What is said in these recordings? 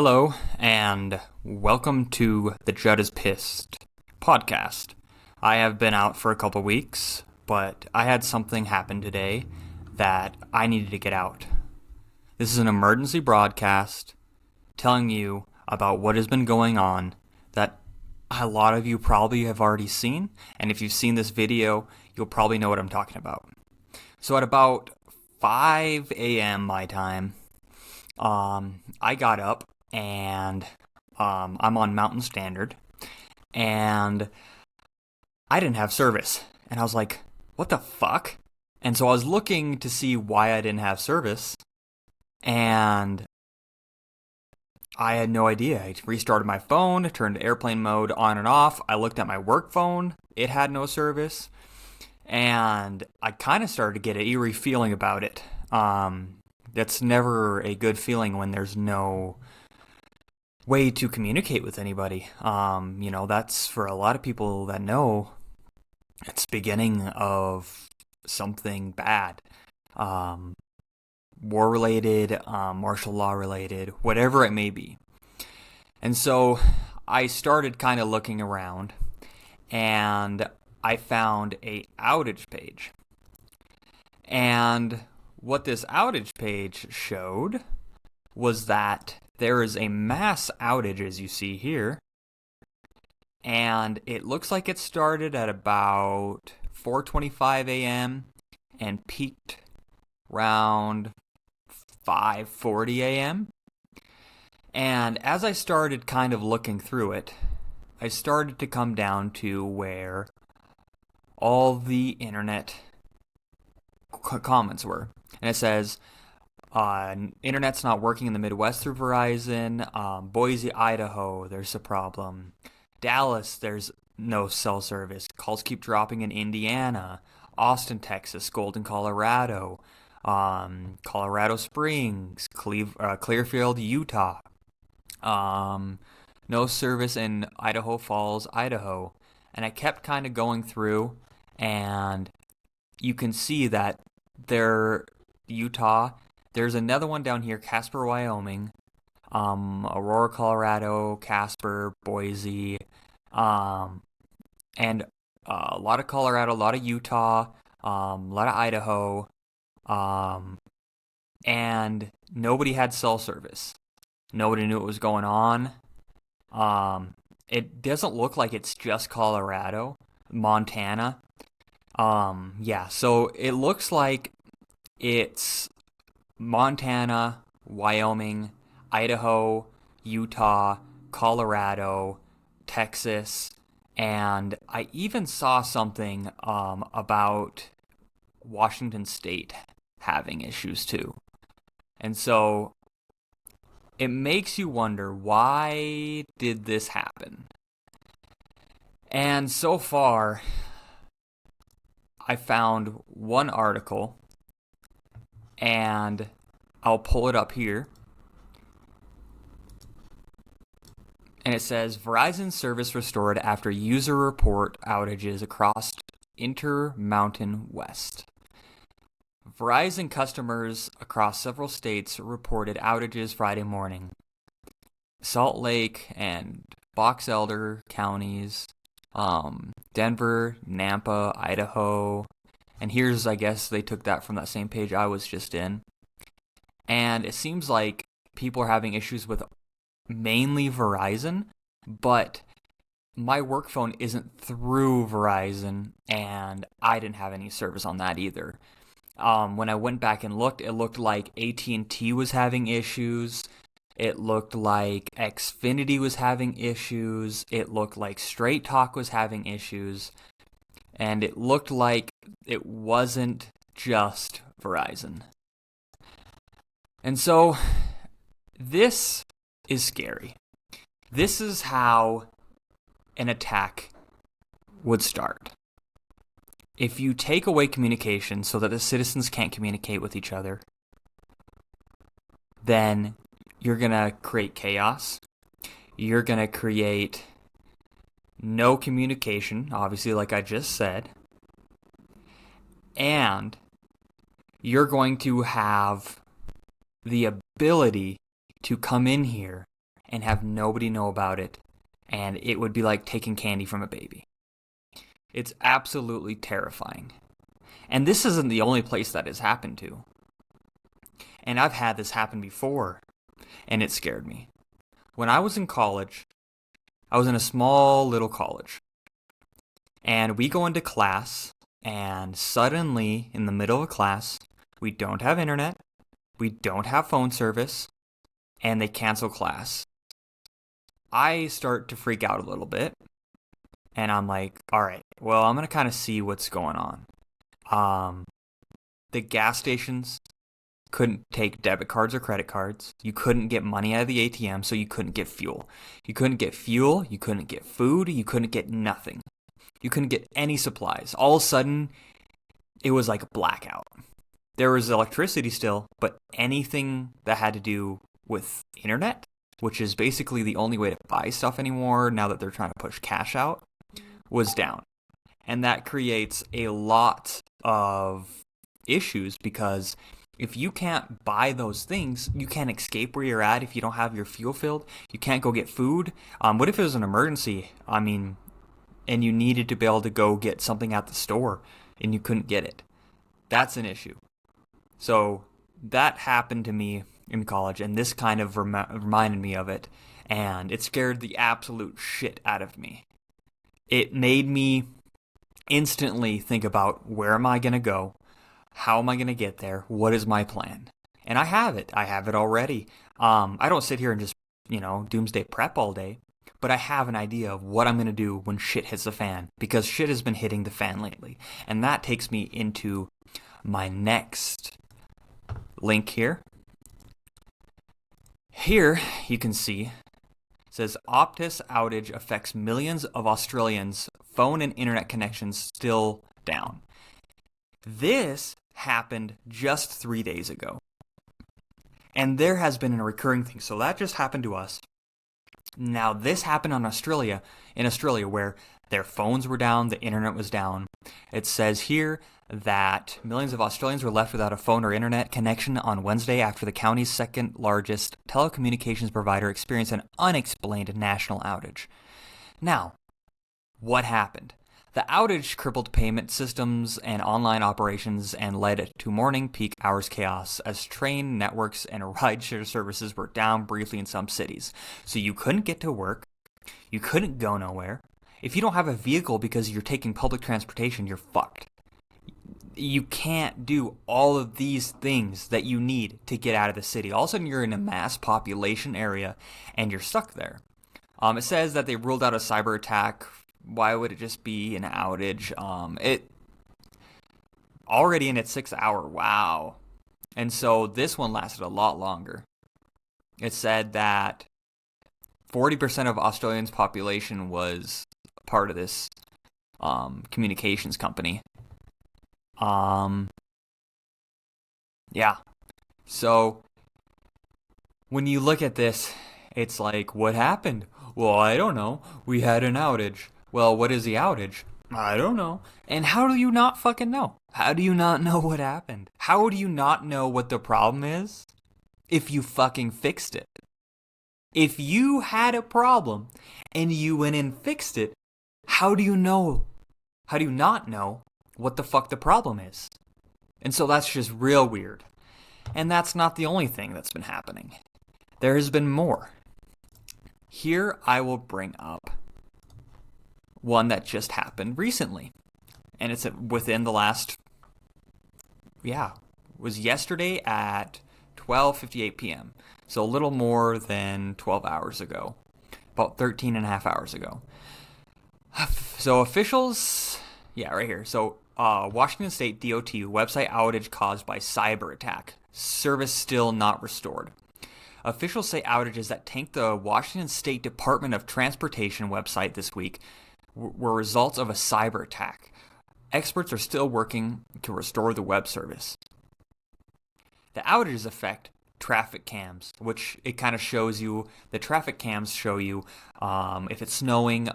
Hello, and welcome to the Judd is Pissed podcast. I have been out for a couple weeks, but I had something happen today that I needed to get out. This is an emergency broadcast telling you about what has been going on that a lot of you probably have already seen, and if you've seen this video, you'll probably know what I'm talking about. So at about 5 a.m. my time, I got up and I'm on Mountain Standard, and I didn't have service. And I was like, what the fuck? And so I was looking to see why I didn't have service, and I had no idea. I restarted my phone, turned to airplane mode on and off. I looked at my work phone. It had no service. And I kind of started to get an eerie feeling about it. That's never a good feeling when there's no way to communicate with anybody. That's for a lot of people that know, it's the beginning of something bad. War-related, martial law-related, whatever it may be. And so I started kind of looking around, and I found a outage page. And what this outage page showed was that there is a mass outage, as you see here, and it looks like it started at about 4:25 a.m. and peaked around 5:40 a.m. And as I started kind of looking through it, I started to come down to where all the internet comments were. And it says, internet's not working in the Midwest through Verizon. Boise, Idaho, there's a problem. Dallas, there's no cell service. Calls keep dropping in Indiana. Austin, Texas. Golden, Colorado. Colorado Springs. Clearfield, Utah. No service in Idaho Falls, Idaho. And I kept kind of going through, and you can see that Utah. There's another one down here, Casper, Wyoming, Aurora, Colorado, Casper, Boise, and a lot of Colorado, a lot of Utah, a lot of Idaho, and nobody had cell service. Nobody knew what was going on. It doesn't look like it's just Colorado, Montana. So it looks like it's Montana, Wyoming, Idaho, Utah, Colorado, Texas, and I even saw something about Washington State having issues too. And so it makes you wonder, why did this happen? And so far, I found one article, and I'll pull it up here. And it says, Verizon service restored after user report outages across Intermountain West. Verizon customers across several states reported outages Friday morning. Salt Lake and Box Elder counties, Denver, Nampa, Idaho, and here's, I guess they took that from that same page I was just in. And it seems like people are having issues with mainly Verizon, but my work phone isn't through Verizon, and I didn't have any service on that either. When I went back and looked, it looked like AT&T was having issues. It looked like Xfinity was having issues. It looked like Straight Talk was having issues. And it looked like it wasn't just Verizon. And so, this is scary. This is how an attack would start. If you take away communication so that the citizens can't communicate with each other, then you're going to create chaos. You're going to create no communication, obviously, like I just said. And you're going to have the ability to come in here and have nobody know about it, and it would be like taking candy from a baby. It's absolutely terrifying. And this isn't the only place that has happened to. And I've had this happen before, and it scared me. When I was in college, I was in a small little college, and we go into class, and suddenly, in the middle of class, we don't have internet, we don't have phone service, and they cancel class. I start to freak out a little bit, and I'm like, all right, well, I'm going to kind of see what's going on. The gas stations couldn't take debit cards or credit cards. You couldn't get money out of the ATM, so you couldn't get fuel. You couldn't get fuel, you couldn't get food, you couldn't get nothing. You couldn't get any supplies. All of a sudden, it was like a blackout. There was electricity still, but anything that had to do with internet, which is basically the only way to buy stuff anymore now that they're trying to push cash out, was down. And that creates a lot of issues because if you can't buy those things, you can't escape where you're at if you don't have your fuel filled. You can't go get food. What if it was an emergency? And you needed to be able to go get something at the store and you couldn't get it. That's an issue. So that happened to me in college, and this kind of reminded me of it, and it scared the absolute shit out of me. It made me instantly think about, where am I going to go? How am I going to get there? What is my plan? And I have it. I have it already. I don't sit here and just, doomsday prep all day, but I have an idea of what I'm going to do when shit hits the fan, because shit has been hitting the fan lately. And that takes me into my next link here. Here you can see, it says Optus outage affects millions of Australians. Phone and internet connections still down. This happened just 3 days ago. And there has been a recurring thing. So that just happened to us. Now this happened in Australia where their phones were down, the internet was down. It says here that millions of Australians were left without a phone or internet connection on Wednesday after the county's second largest telecommunications provider experienced an unexplained national outage. Now, what happened? The outage crippled payment systems and online operations and led to morning peak hours chaos as train networks and rideshare services were down briefly in some cities. So you couldn't get to work, you couldn't go nowhere. If you don't have a vehicle because you're taking public transportation, you're fucked. You can't do all of these things that you need to get out of the city. All of a sudden, you're in a mass population area, and you're stuck there. It says that they ruled out a cyber attack. Why would it just be an outage? It already in its 6th hour. Wow. And so this one lasted a lot longer. It said that 40% of Australians' population was part of this communications company. Yeah. So when you look at this, it's like, what happened? Well, I don't know. We had an outage. Well, what is the outage? I don't know. And how do you not fucking know? How do you not know what happened? How do you not know what the problem is if you fucking fixed it? If you had a problem and you went and fixed it, how do you know? How do you not know what the fuck the problem is? And so that's just real weird. And that's not the only thing that's been happening. There has been more. Here I will bring up one that just happened recently. And it's within the last, it was yesterday at 12:58 p.m. So a little more than 12 hours ago. About 13 and a half hours ago. So officials, right here. So Washington State DOT website outage caused by cyber attack. Service still not restored. Officials say outages that tanked the Washington State Department of Transportation website this week were results of a cyber attack. Experts are still working to restore the web service. The outages affect traffic cams, which it kind of shows you. The traffic cams show you if it's snowing,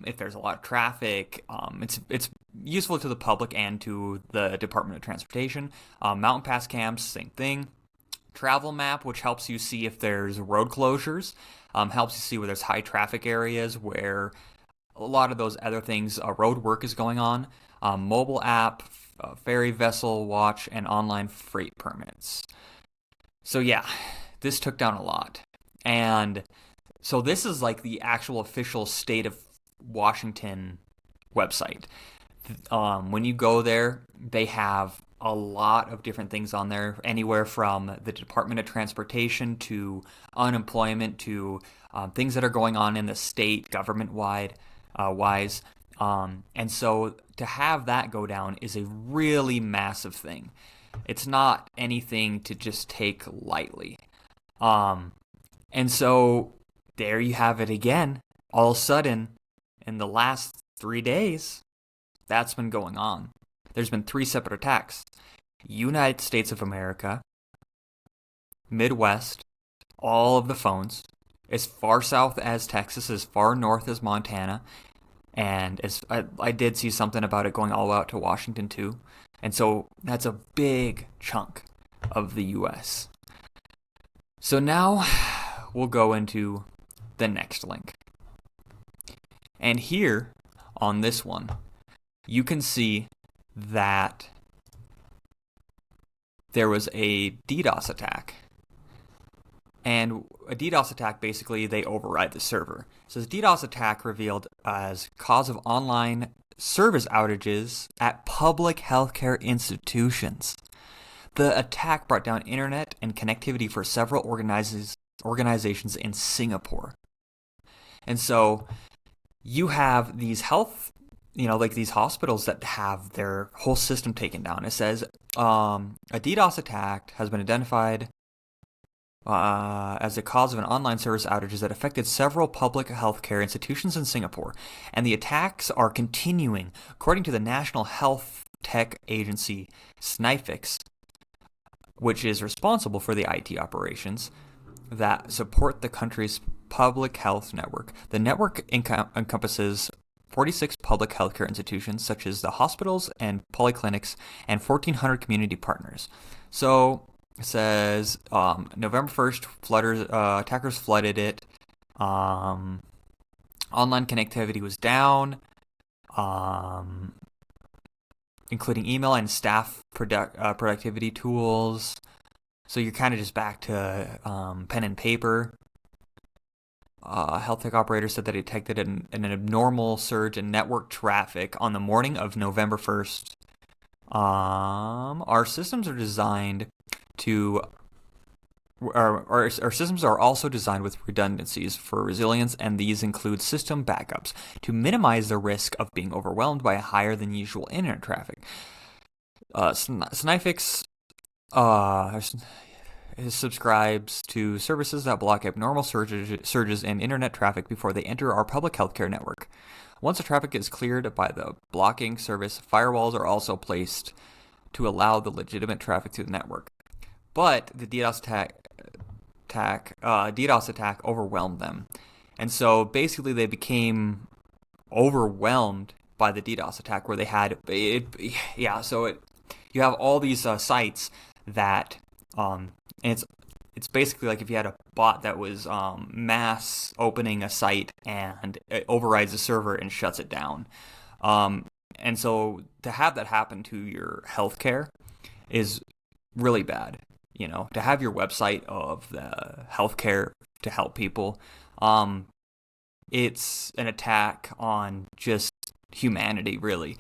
if there's a lot of traffic. It's useful to the public and to the Department of Transportation. Mountain pass cams, same thing. travel map, which helps you see if there's road closures, helps you see where there's high traffic areas where a lot of those other things, road work is going on. Mobile app, ferry vessel watch, and online freight permits. So yeah, this took down a lot. And so this is like the actual official state of Washington website. When you go there, they have a lot of different things on there, anywhere from the Department of Transportation to unemployment to things that are going on in the state government-wide wise. And so to have that go down is a really massive thing. It's not anything to just take lightly. And so there you have it again. All of a sudden, in the last 3 days, that's been going on. There's been 3 separate attacks. United States of America, Midwest, all of the phones, as far south as Texas, as far north as Montana, and as I did see something about it going all out to Washington too. And so that's a big chunk of the U.S. So now we'll go into the next link. And here on this one, you can see that there was a DDoS attack. And a DDoS attack, basically, they override the server. So this DDoS attack revealed as cause of online service outages at public healthcare institutions. The attack brought down internet and connectivity for several organizations in Singapore. And so you have these health, like these hospitals that have their whole system taken down. It says a DDoS attack has been identified as the cause of an online service outages that affected several public healthcare institutions in Singapore, and the attacks are continuing, according to the National Health Tech Agency, SNIFIX, which is responsible for the IT operations that support the country's public health network. The network encompasses 46 public healthcare institutions, such as the hospitals and polyclinics, and 1,400 community partners. So it says November 1st, attackers flooded it. Online connectivity was down, including email and staff productivity tools. So you're kind of just back to pen and paper. Health tech operators said that it detected an abnormal surge in network traffic on the morning of November 1st. Our systems are designed to our systems are also designed with redundancies for resilience, and these include system backups to minimize the risk of being overwhelmed by higher than usual internet traffic. SNIFIX subscribes to services that block abnormal surges in internet traffic before they enter our public healthcare network. Once the traffic is cleared by the blocking service, firewalls are also placed to allow the legitimate traffic to the network. But the DDoS attack overwhelmed them. And so basically they became overwhelmed by the DDoS attack, where they had you have all these sites that and it's basically like if you had a bot that was mass opening a site and it overrides the server and shuts it down. And so to have that happen to your healthcare is really bad. To have your website of the healthcare to help people, it's an attack on just humanity, really.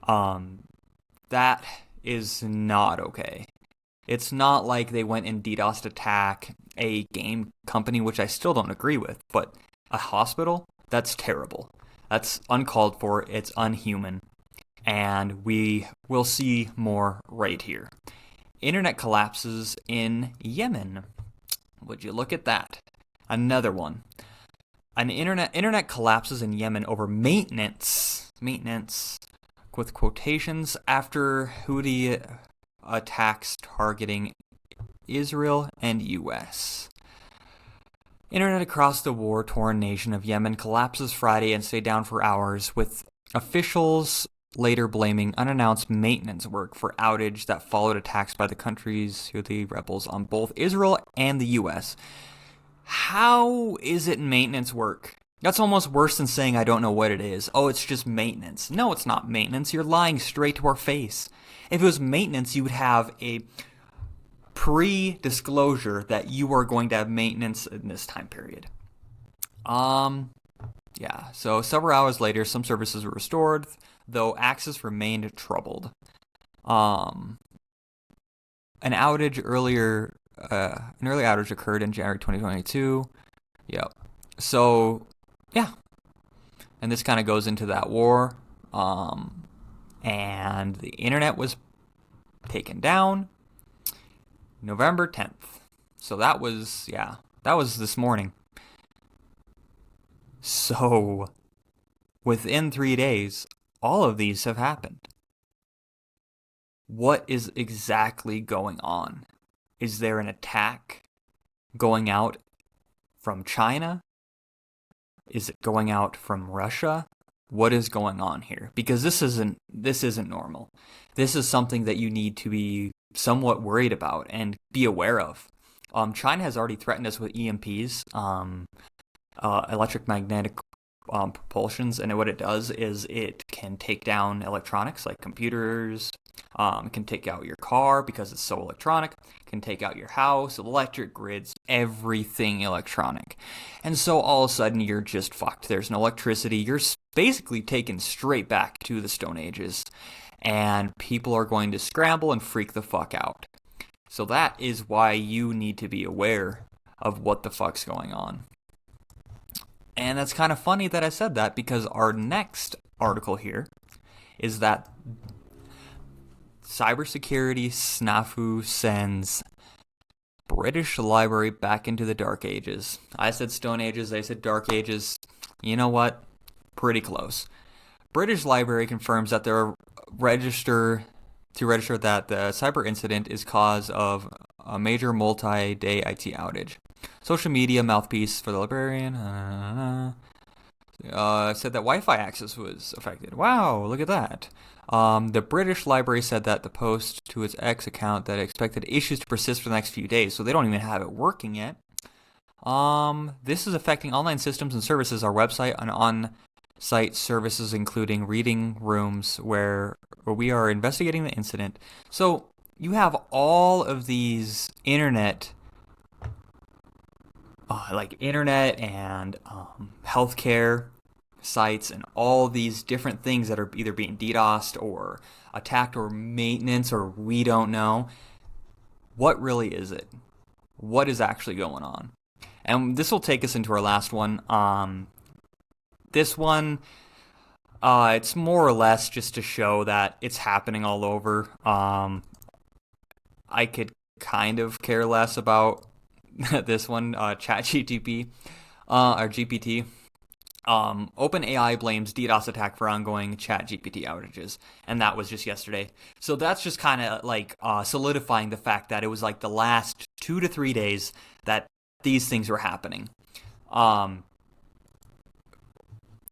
That is not okay. It's not like they went and DDoSed attack a game company, which I still don't agree with, but a hospital, that's terrible. That's uncalled for, it's unhuman, and we will see more right here. Internet collapses in Yemen. Would you look at that? Another one. Internet collapses in Yemen over maintenance with quotations after Houthi attacks targeting Israel and U.S. Internet across the war-torn nation of Yemen collapses Friday and stayed down for hours, with officials later blaming unannounced maintenance work for outage that followed attacks by the country's Houthi rebels on both Israel and the U.S. How is it maintenance work? That's almost worse than saying I don't know what it is. Oh, it's just maintenance. No, it's not maintenance. You're lying straight to our face. If it was maintenance, you would have a pre-disclosure that you are going to have maintenance in this time period. Yeah, so several hours later, some services were restored, though access remained troubled. An early outage occurred in January 2022. Yep. So, yeah. And this kind of goes into that war. And the internet was taken down November 10th. So that was this morning. So, within 3 days, all of these have happened. What is exactly going on? Is there an attack going out from China? Is it going out from Russia? What is going on here? Because this isn't normal. This is something that you need to be somewhat worried about and be aware of. China has already threatened us with EMPs, electromagnetic propulsions, and what it does is it can take down electronics like computers. It can take out your car because it's so electronic. It can take out your house, electric grids, everything electronic. And so all of a sudden you're just fucked. There's no electricity. You're basically taken straight back to the Stone Ages. And people are going to scramble and freak the fuck out. So that is why you need to be aware of what the fuck's going on. And that's kind of funny that I said that, because our next article here is that cybersecurity snafu sends British library back into the Dark Ages. I said Stone Ages, they said Dark Ages. You know what? Pretty close. British library confirms that they're register that the cyber incident is cause of a major multi-day IT outage. Social media mouthpiece for the librarian said that Wi-Fi access was affected. Wow, look at that. The British Library said that the post to its X account that expected issues to persist for the next few days, so they don't even have it working yet. This is affecting online systems and services, our website, and on-site services, including reading rooms where we are investigating the incident. So you have all of these internet and healthcare sites and all these different things that are either being DDoSed or attacked or maintenance, or we don't know. What really is it? What is actually going on? And this will take us into our last one. This one, it's more or less just to show that it's happening all over. I could kind of care less about this one, ChatGPT, or GPT. OpenAI blames DDoS attack for ongoing ChatGPT outages, and that was just yesterday. So that's just kind of like solidifying the fact that it was like the last 2 to 3 days that these things were happening.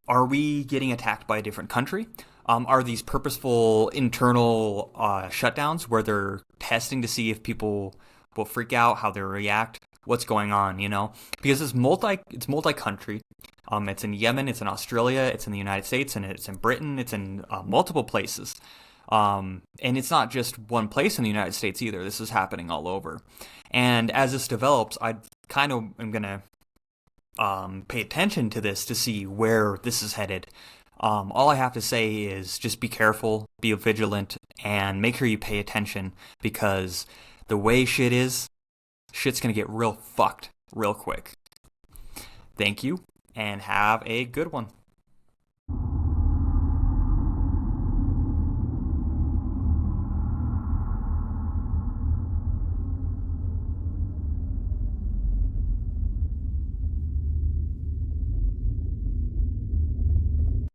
Are we getting attacked by a different country? Are these purposeful internal shutdowns where they're testing to see if people will freak out, how they react? What's going on, you know? Because it's multi-country. It's in Yemen, it's in Australia, it's in the United States, and it's in Britain, it's in multiple places. And it's not just one place in the United States either. This is happening all over. And as this develops, I kind of am going to pay attention to this to see where this is headed. All I have to say is just be careful, be vigilant, and make sure you pay attention, because the way shit's going to get real fucked real quick. Thank you, and have a good one.